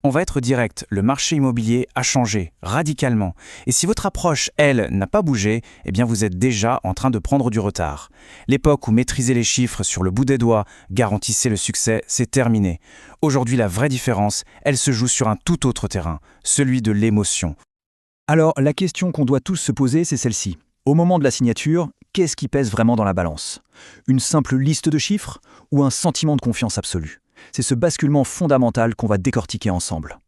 On va être direct, le marché immobilier a changé radicalement. Et si votre approche, elle, n'a pas bougé, eh bien vous êtes déjà en train de prendre du retard. L'époque où maîtriser les chiffres sur le bout des doigts garantissait le succès, c'est terminé. Aujourd'hui, la vraie différence, elle se joue sur un tout autre terrain, celui de l'émotion. Alors, la question qu'on doit tous se poser, c'est celle-ci. Au moment de la signature, qu'est-ce qui pèse vraiment dans la balance? Une simple liste de chiffres ou un sentiment de confiance absolue? C'est ce basculement fondamental qu'on va décortiquer ensemble.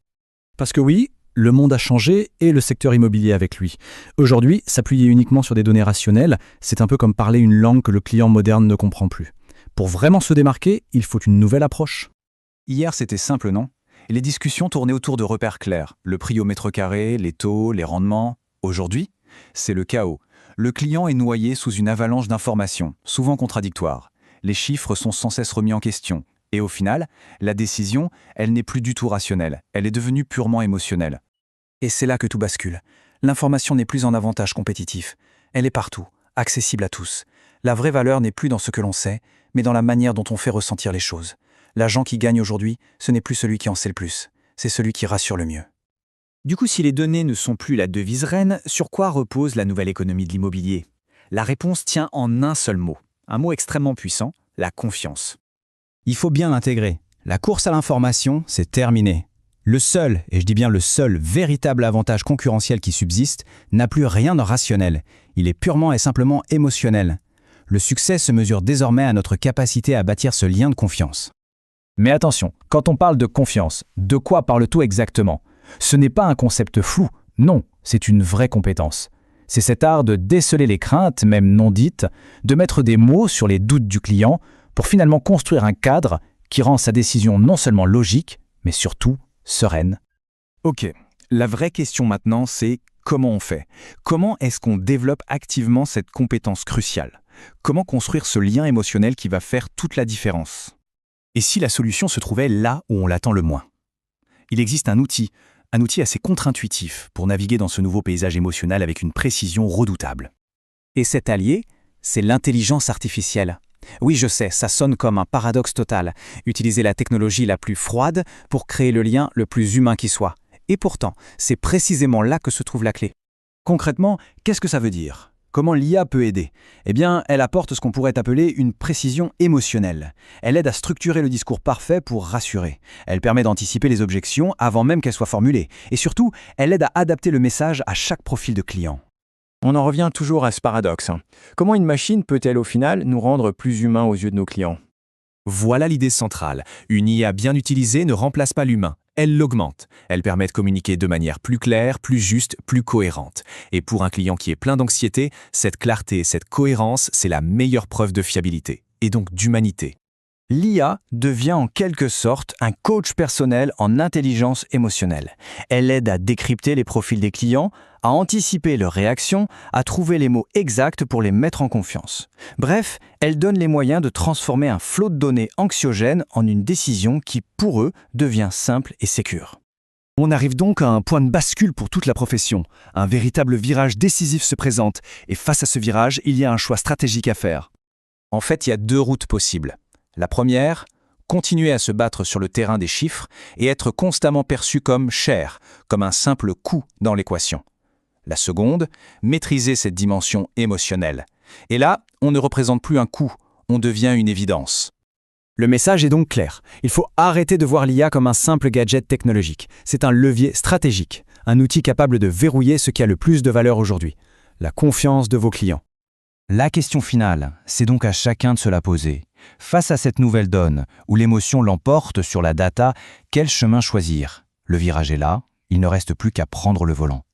Parce que oui, le monde a changé et le secteur immobilier avec lui. Aujourd'hui, s'appuyer uniquement sur des données rationnelles, c'est un peu comme parler une langue que le client moderne ne comprend plus. Pour vraiment se démarquer, il faut une nouvelle approche. Hier, c'était simple, non? Et les discussions tournaient autour de repères clairs. Le prix au mètre carré, les taux, les rendements. Aujourd'hui, c'est le chaos. Le client est noyé sous une avalanche d'informations, souvent contradictoires. Les chiffres sont sans cesse remis en question. Et au final, la décision, elle n'est plus du tout rationnelle. Elle est devenue purement émotionnelle. Et c'est là que tout bascule. L'information n'est plus en avantage compétitif. Elle est partout, accessible à tous. La vraie valeur n'est plus dans ce que l'on sait, mais dans la manière dont on fait ressentir les choses. L'agent qui gagne aujourd'hui, ce n'est plus celui qui en sait le plus. C'est celui qui rassure le mieux. Du coup, si les données ne sont plus la devise reine, sur quoi repose la nouvelle économie de l'immobilier? La réponse tient en un seul mot. Un mot extrêmement puissant, la confiance. Il faut bien l'intégrer. La course à l'information, c'est terminé. Le seul, et je dis bien le seul, véritable avantage concurrentiel qui subsiste n'a plus rien de rationnel. Il est purement et simplement émotionnel. Le succès se mesure désormais à notre capacité à bâtir ce lien de confiance. Mais attention, quand on parle de confiance, de quoi parle-t-on exactement? Ce n'est pas un concept flou, non, c'est une vraie compétence. C'est cet art de déceler les craintes, même non dites, de mettre des mots sur les doutes du client, pour finalement construire un cadre qui rend sa décision non seulement logique, mais surtout sereine. Ok, la vraie question maintenant, c'est comment on fait? Comment est-ce qu'on développe activement cette compétence cruciale? Comment construire ce lien émotionnel qui va faire toute la différence? Et si la solution se trouvait là où on l'attend le moins? Il existe un outil assez contre-intuitif pour naviguer dans ce nouveau paysage émotionnel avec une précision redoutable. Et cet allié, c'est l'intelligence artificielle. Oui, je sais, ça sonne comme un paradoxe total. Utiliser la technologie la plus froide pour créer le lien le plus humain qui soit. Et pourtant, c'est précisément là que se trouve la clé. Concrètement, qu'est-ce que ça veut dire? Comment l'IA peut aider? Eh bien, elle apporte ce qu'on pourrait appeler une précision émotionnelle. Elle aide à structurer le discours parfait pour rassurer. Elle permet d'anticiper les objections avant même qu'elles soient formulées. Et surtout, elle aide à adapter le message à chaque profil de client. On en revient toujours à ce paradoxe. Comment une machine peut-elle au final nous rendre plus humains aux yeux de nos clients? Voilà l'idée centrale. Une IA bien utilisée ne remplace pas l'humain. Elle l'augmente. Elle permet de communiquer de manière plus claire, plus juste, plus cohérente. Et pour un client qui est plein d'anxiété, cette clarté et cette cohérence, c'est la meilleure preuve de fiabilité, et donc d'humanité. L'IA devient en quelque sorte un coach personnel en intelligence émotionnelle. Elle aide à décrypter les profils des clients, à anticiper leurs réactions, à trouver les mots exacts pour les mettre en confiance. Bref, elle donne les moyens de transformer un flot de données anxiogènes en une décision qui, pour eux, devient simple et sécure. On arrive donc à un point de bascule pour toute la profession. Un véritable virage décisif se présente, et face à ce virage, il y a un choix stratégique à faire. En fait, il y a deux routes possibles. La première, continuer à se battre sur le terrain des chiffres et être constamment perçu comme cher, comme un simple coût dans l'équation. La seconde, maîtriser cette dimension émotionnelle. Et là, on ne représente plus un coût, on devient une évidence. Le message est donc clair. Il faut arrêter de voir l'IA comme un simple gadget technologique. C'est un levier stratégique, un outil capable de verrouiller ce qui a le plus de valeur aujourd'hui, la confiance de vos clients. La question finale, c'est donc à chacun de se la poser. Face à cette nouvelle donne, où l'émotion l'emporte sur la data, quel chemin choisir? Le virage est là, il ne reste plus qu'à prendre le volant.